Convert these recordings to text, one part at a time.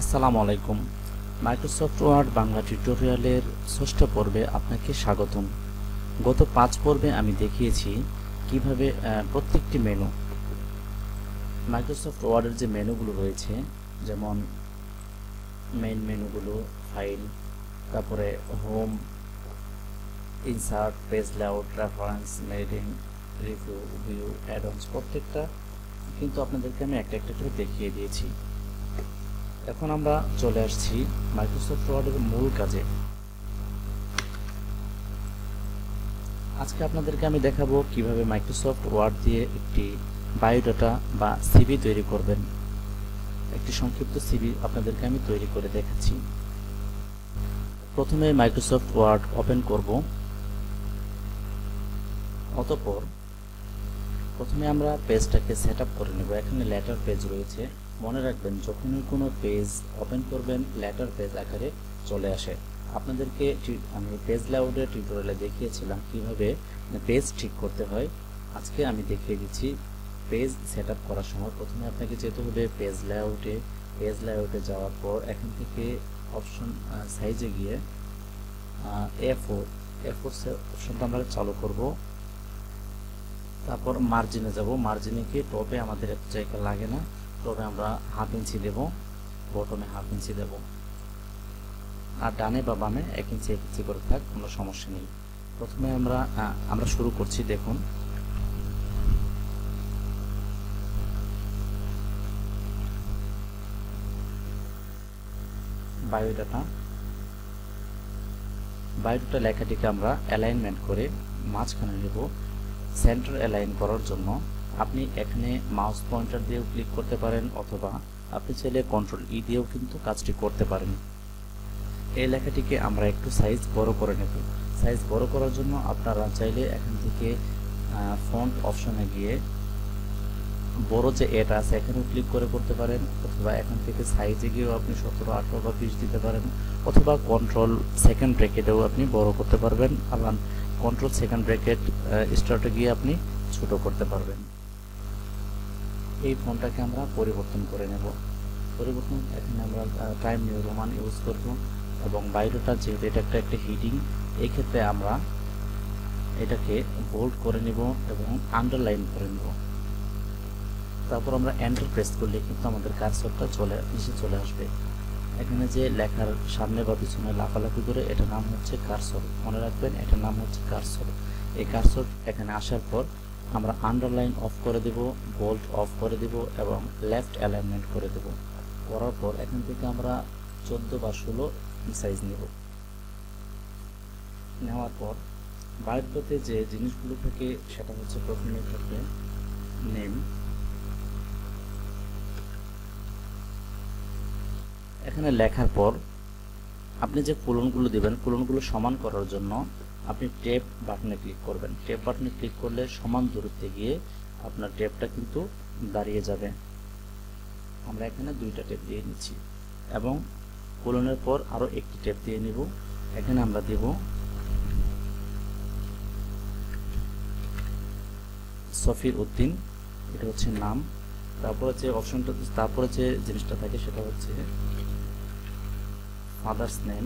আসসালামু আলাইকুম। Microsoft word Bangla টিউটোরিয়ালের ষষ্ঠ পর্বে আপনাকে স্বাগতম। গত 5 পর্বে আমি দেখিয়েছি কিভাবে প্রত্যেকটি মেনু, মাইক্রোসফট ওয়ার্ডের যে মেনুগুলো রয়েছে, যেমন মেইন মেনুগুলো, ফাইল, তারপরে home, insert, page layout, reference, mailing, review, view, অ্যাড-অনস, প্রত্যেকটা কিন্তু আপনাদেরকে আমি একটা একটা করে দেখিয়ে দিয়েছি। এখন আমরা চলে আসছি মাইক্রোসফট ওয়ার্ডের মূল কাজে। আজকে আপনাদেরকে আমি দেখাবো কিভাবে মাইক্রোসফট ওয়ার্ড দিয়ে একটি বায়োডাটা বা সিভি তৈরি করবেন। একটি সংক্ষিপ্ত সিভি আপনাদেরকে আমি তৈরি করে দেখাচ্ছি। প্রথমে মাইক্রোসফট ওয়ার্ড ওপেন করব। অতঃপর প্রথমে আমরা পেজটাকে সেট আপ করে নেব। এখানে লেটার পেজ রয়েছে। মনে রাখবেন, যখনই কোনো পেজ ওপেন করবেন লেটার পেজ আকারে চলে আসে। আপনাদেরকে আমি পেজ লেআউটের টিউটোরিয়ালে দেখিয়েছিলাম কিভাবে পেজ ঠিক করতে হয়। আজকে আমি দেখিয়ে দিচ্ছি পেজ সেট আপ করার সময় প্রথমে আপনাকে যেতে হবে পেজ লেআউটে। পেজ লেআউটে যাওয়ার পর এখান থেকে অপশন সাইজে গিয়ে A4 অপশনটা আমরা চালু করব। তারপর মার্জিনে যাব। মার্জিনে গিয়ে টপে আমাদের এত জায়গা লাগে না, টপে আমরা 1/2 ইঞ্চি দেব, বটমে 1/2 ইঞ্চি দেব, আর ডানে বা বামে 1 ইঞ্চি 1 ইঞ্চি করে থাক, কোনো সমস্যা নেই। প্রথমে আমরা শুরু করছি। দেখুন, বায়োডাটা লেখাটিকে আমরা অ্যালাইনমেন্ট করে মাঝখানে নেব। সেন্টার অ্যালাইন করার জন্য আপনি এখানে মাউস পয়েন্টার দিয়েও ক্লিক করতে পারেন, অথবা আপনি চাইলে কন্ট্রোল ই দিয়েও কিন্তু কাজটি করতে পারেন। এই লেখাটিকে আমরা একটু সাইজ বড় করে নেব। সাইজ বড় করার জন্য আপনারা চাইলে এখান থেকে ফন্ট অপশনে গিয়ে বড় যে এটা আছে এখানেও ক্লিক করে করতে পারেন, অথবা এখান থেকে সাইজে গিয়েও আপনি 17, 18 বা 20 দিতে পারেন, অথবা কন্ট্রোল সেকেন্ড ব্র্যাকেটেও আপনি বড় করতে পারবেন, আবার কন্ট্রোল সেকেন্ড ব্র্যাকেট স্টার্টে গিয়ে আপনি ছোট করতে পারবেন। এই ফন্টটাকে আমরা পরিবর্তন করে নেব। এখানে আমরা টাইম নিউ রোমান ইউজ করব, এবং বায়োডাটা যেহেতু এটা একটা হিডিং, এই ক্ষেত্রে আমরা এটাকে বোল্ড করে নিব এবং আন্ডারলাইন করে নেব। তারপর আমরা এন্টার প্রেস করলে কিন্তু আমাদের কার্সরটা নিচে চলে আসবে। এখানে যে লেখার সামনে বা পিছনে লাফালাফি করে, এটার নাম হচ্ছে কার্সর। মনে রাখবেন, এটার নাম হচ্ছে কার্সর। এই কার্সর এখানে আসার পর আমরা আন্ডারলাইন অফ করে দেব, বোল্ড অফ করে দেব, এবং লেফট অ্যালাইনমেন্ট করে দেব। করার পর এখান থেকে আমরা 14 বা 16 সাইজ নেব। নেওয়ার পর বায়োডাটাতে যে জিনিসগুলো থাকে সেটা হচ্ছে প্রথমে থাকবে নেম। এখানে লেখার পর আপনি যে কোলনগুলো দিবেন, কোলনগুলো সমান করার জন্য আপনি ট্যাব বাটনে ক্লিক করবেন। ট্যাব বাটনে ক্লিক করলে সমান দূরত্বে গিয়ে আপনার ট্যাবটা কিন্তু দাঁড়িয়ে যাবে। আমরা এখানে 2টা ট্যাব দিয়ে নিচ্ছি, এবং কোলনের পর আরও একটি ট্যাব দিয়ে নিব। এখানে আমরা দেব সফির উদ্দিন, এটা হচ্ছে নাম। তারপরে যে জিনিসটা থাকে সেটা হচ্ছে ফাদার্স নেম।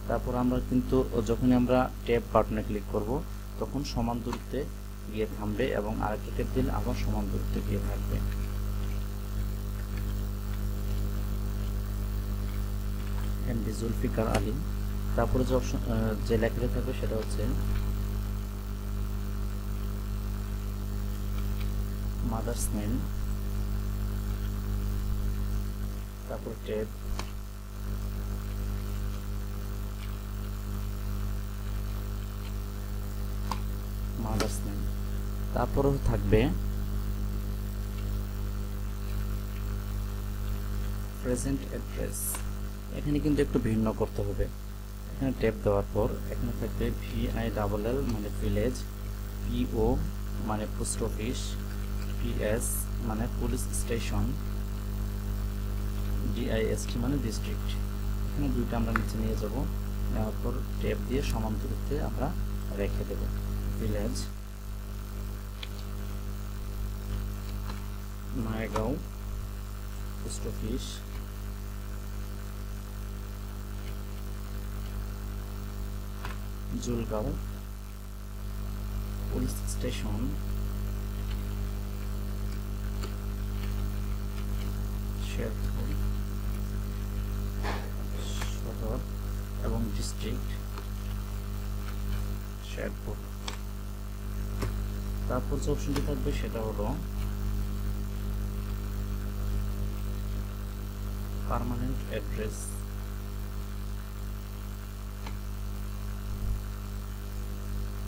তারপর আমরা কিন্তু যখনই আমরা ট্যাব বাটনে ক্লিক করব তখন সমান দূরত্বে গিয়ে থামবে, এবং আরেকটা ট্যাব দিলে আবার সমান দূরত্বে গিয়ে থাকবে। এমডি জুলফিকার আলী। তারপরে যে লেখাটা থাকবে সেটা হচ্ছে মাদার্স নেম, তারপর ট্যাব, মাদার্স নেম। তারপরেও থাকবে প্রেজেন্ট অ্যাড্রেস। এখানে কিন্তু একটু ভিন্ন করতে হবে। এখানে ট্যাব দেওয়ার পর এখানে থাকবে VILL মানে ভিলেজ, PO মানে পোস্ট অফিস, PS মানে পুলিশ স্টেশন, DIST মানে ডিস্ট্রিক্ট। এখানে 2টা আমরা নিচে নিয়ে যাব। নেওয়ার পর ট্যাব দিয়ে সমান দূরত্বে আমরা রেখে দেব। Village, Mayagaon, post office, Julgaon police station, Sherpur Sadar এবং ডিস্ট্রিক্ট শেরপুর। তারপর যে অপশনটি থাকবে সেটা হলো পার্মানেন্ট অ্যাড্রেস।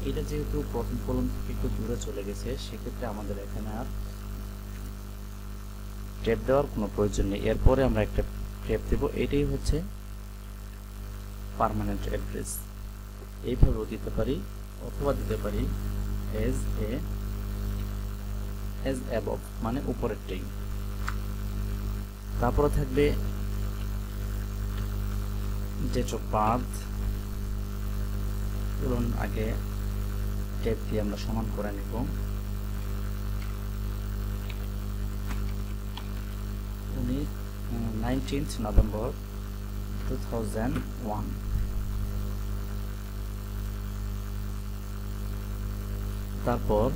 এটা যেহেতু প্রথম কলম থেকে একটু দূরে চলে গেছে, সেক্ষেত্রে আমাদের এখানে আর ট্যাব দেওয়ার কোনো প্রয়োজন নেই। এরপরে আমরা একটা ট্যাব দেব, এটাই হচ্ছে পার্মানেন্ট অ্যাড্রেস। এইভাবেও দিতে পারি অথবা দিতে পারি এজ অ্যাবভ, মানে উপরেরটাই। তারপরে থাকবে ডেট অফ বার্থ। চলুন আগে ট্যাব দিয়ে আমরা সমান করে নেব। উনি 19th নভেম্বর 2001। তারপর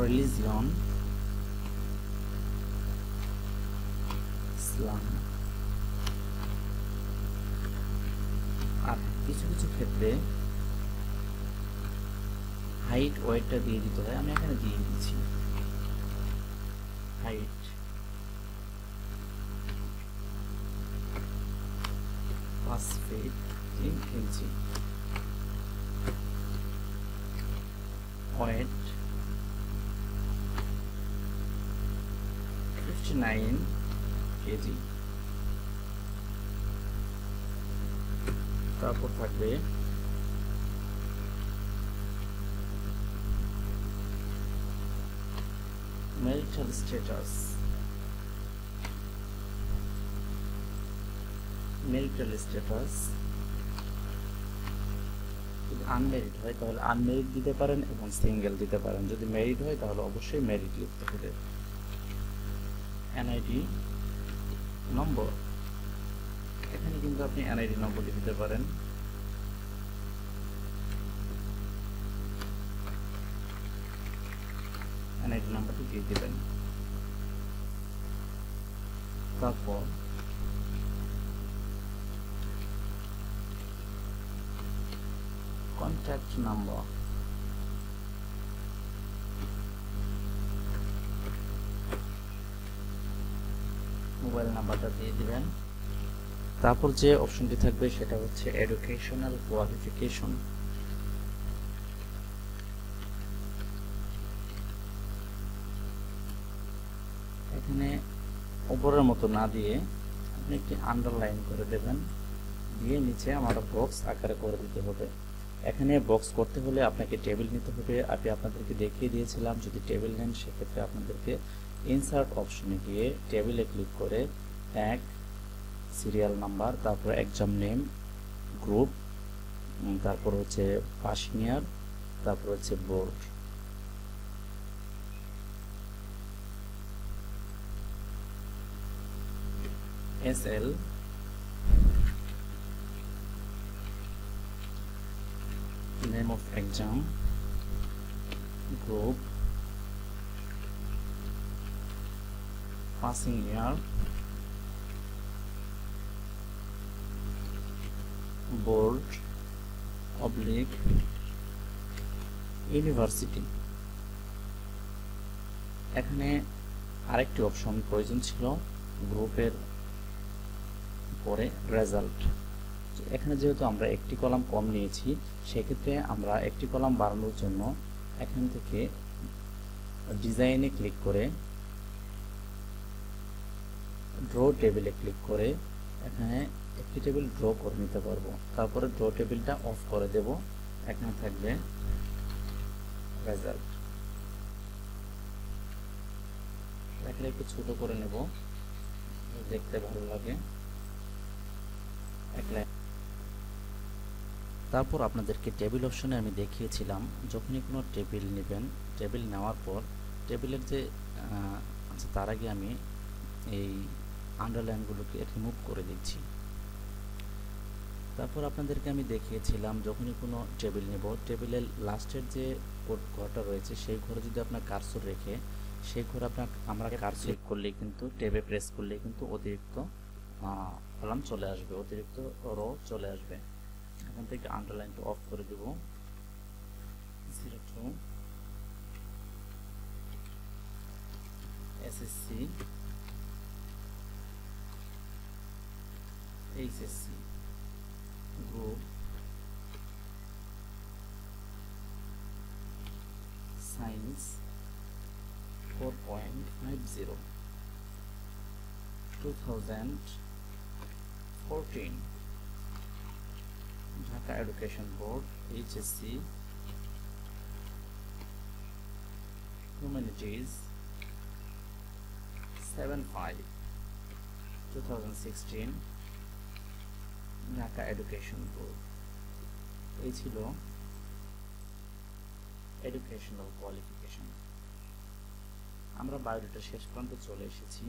রিলিজিয়ন ইসলাম। আর কিছু কিছু ক্ষেত্রে হাইট ওয়েটটা দিয়ে দিতে হয়, আমি এখানে দিয়ে দিচ্ছি। হাইট 5 ফিট 3 ইঞ্চি, ওয়েট 59 কেজি। তারপর থাকবে ম্যারিটাল স্ট্যাটাস। ম্যারিটাল স্ট্যাটাস যদি আনমেরিড হয় তাহলে আনমেরিড দিতে পারেন এবং সিঙ্গেল দিতে পারেন। যদি ম্যারিড হয় তাহলে অবশ্যই ম্যারিড লিখতে হবে। এনআইডি নম্বর, এখানে কিন্তু আপনি এনআইডি নম্বর দিতে পারেন। এনআইডি নাম্বারটি দিয়ে দেবেন। তারপর কন্ট্যাক্ট নাম্বার, মোবাইল নাম্বারটা দিয়ে দিবেন। তারপর যে অপশনটি থাকবে সেটা হচ্ছে এডুকেশনাল কোয়ালিফিকেশন। এখানে উপরের মতো না দিয়ে আপনি একটি আন্ডারলাইন করে দেবেন, দিয়ে নিচে আমার বক্স আকারে করে দিতে হবে। এখানে বক্স করতে হলে আপনাকে টেবিল নিতে হবে। আমি আপনাদেরকে দেখিয়ে দিয়েছিলাম, যদি টেবিল নেন সেক্ষেত্রে আপনাদেরকে ইনসার্ট অপশনে গিয়ে টেবিলে ক্লিক করে এক সিরিয়াল নাম্বার, তারপর এক্সাম নেম, গ্রুপ, তারপর হচ্ছে পাসিং ইয়ার, তারপর হচ্ছে board. SL, name of exam, group, passing year, board, oblique, university। এখানে আরেকটি অপশন প্রয়োজন ছিল, গ্রুপের পরে রেজাল্ট। এখানে যেহেতু আমরা একটি কলাম কম নিয়েছি, সেক্ষেত্রে আমরা একটি কলাম বাড়ানোর জন্য এখান থেকে ডিজাইনে ক্লিক করে ড্র টেবিলে ক্লিক করে এখানে একটি টেবিল ড্র করে নিতে পারবো। তারপরে ড্র টেবিলটা অফ করে দেব। এখানে থাকবে রেজাল্ট। এখানে একটু ছোট করে নেব, দেখতে ভালো লাগে। তারপর আপনাদেরকে টেবিল অপশনে আমি দেখিয়েছিলাম, যখনই কোনো টেবিল নেবেন, টেবিল নেওয়ার পর টেবিলের যে আচ্ছা, তার আগে আমি এই আন্ডারলাইনগুলোকে রিমুভ করে দিচ্ছি। তারপর আপনাদেরকে আমি দেখিয়েছিলাম যখনই কোনো টেবিল নেব, টেবিলের লাস্টের যে ঘরটা রয়েছে সেই ঘরে যদি আপনার কার্সর রেখে সেই ঘরে আমরা কার্সর ক্লিক করলেই কিন্তু ট্যাবে প্রেস করলেই কিন্তু অতিরিক্ত কলাম চলে আসবে, অতিরিক্ত রো চলে আসবে। এখান থেকে আন্ডারলাইনটা অফ করে দেব। 02 SSC HSC group science 4.50 2014 Dhaka education board HSC humanities 75 2016 Dhaka education board. এই ছিল এডুকেশনাল কোয়ালিফিকেশন। আমরা বায়োডাটা শেষ পর্যন্ত চলে এসেছি।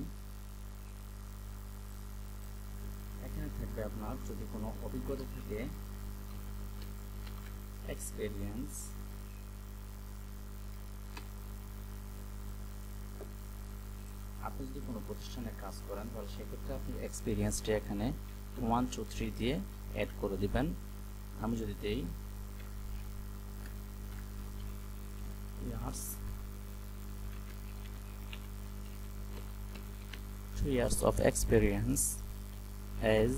এখানে থাকবে আপনার যদি কোনো অভিজ্ঞতা থাকে, এক্সপেরিয়েন্স, আপনি যদি কোনো প্রতিষ্ঠানে কাজ করেন তাহলে সেক্ষেত্রে আপনি এক্সপিরিয়েন্সটা এখানে 1 2 3 দিয়ে অ্যাড করে দিবেন। আমি যদি দেই years 2 years of experience as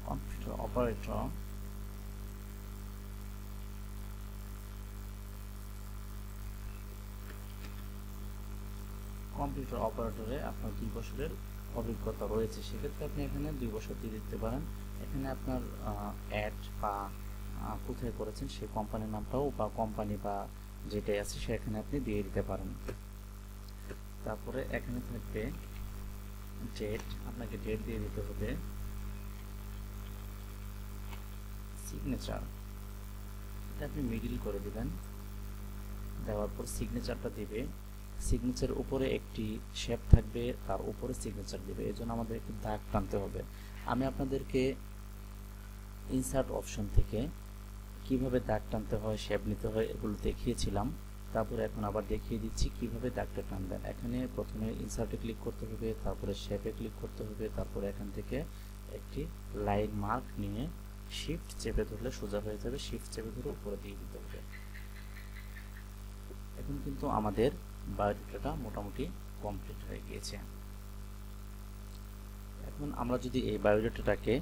computer operator computer অপারেটরে আপনার 2 বছরের অভিজ্ঞতা রয়েছে, সেক্ষেত্রে আপনি এখানে 2 বছর দিয়ে দিতে পারেন। এখানে আপনার অ্যাড বা কোথায় করেছেন সেই কোম্পানির নামটাও বা কোম্পানি বা যেটাই আছে সেখানে আপনি দিয়ে দিতে পারেন। তারপরে এখানে থাকবে ডেট, আপনাকে ডেট দিয়ে দিতে হবে। সিগনেচার, এটা আপনি মিডিল করে দিবেন। দেওয়ার পর সিগনেচারটা দিবে। সিগনেচার উপরে একটি শেপ থাকবে, তার উপরে সিগনেচার দিবে, এজন্য আমাদের একটি দাগ টানতে হবে। আমি আপনাদেরকে ইনসার্ট অপশন থেকে কিভাবে দাগ টানতে হয়, শেপ নিতে হয় এগুলো দেখিয়েছিলাম। তারপরে এখন আবার দেখিয়ে দিচ্ছি কিভাবে দাগটা টানবেন। এখানে প্রথমে ইনসার্টে ক্লিক করতে হবে, তারপরে শেপে ক্লিক করতে হবে, তারপরে এখান থেকে একটি লাইন মার্ক নিয়ে শিফট চেপে ধরলে সোজা হয়ে যাবে, শিফট চেপে ধরে উপরে দিয়ে দিতে হবে। এখন কিন্তু আমাদের বায়োডাটাটা মোটামুটি কমপ্লিট হয়ে গিয়েছে। এখন আমরা যদি এই বায়োডাটাটাকে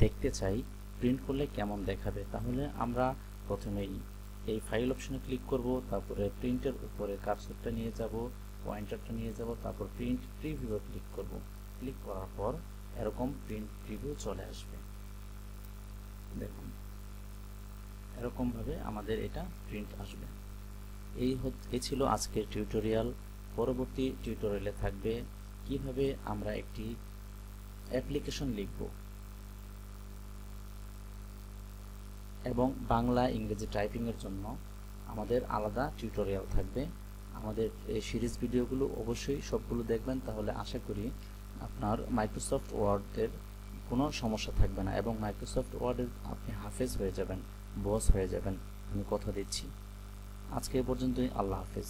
দেখতে চাই প্রিন্ট করলে কেমন দেখাবে, তাহলে আমরা প্রথমেই এই ফাইল অপশনে ক্লিক করব, তারপরে প্রিন্টের উপরে কার্সরটা নিয়ে যাব, পয়েন্টারটা নিয়ে যাব, তারপর প্রিন্ট প্রিভিউ ক্লিক করব। ক্লিক করার পর এরকম প্রিন্ট প্রিভিউ চলে আসবে। দেখুন এরকম ভাবে আমাদের এটা প্রিন্ট আসবে। এই ছিল আজকের টিউটোরিয়াল। পরবর্তী টিউটোরিয়ালে থাকবে কিভাবে আমরা একটি অ্যাপ্লিকেশন লিখব এবং বাংলা ইংরেজি টাইপিং এর জন্য আমাদের আলাদা টিউটোরিয়াল থাকবে। আমাদের এই সিরিজ ভিডিওগুলো অবশ্যই সবগুলো দেখবেন, তাহলে আশা করি আপনার মাইক্রোসফট ওয়ার্ডের কোনো সমস্যা থাকবে না এবং মাইক্রোসফট ওয়ার্ডের আপনি হাফেজ হয়ে যাবেন, বস হয়ে যাবেন, আমি কথা দিচ্ছি। আজকে এ পর্যন্তই। আল্লাহ হাফেজ।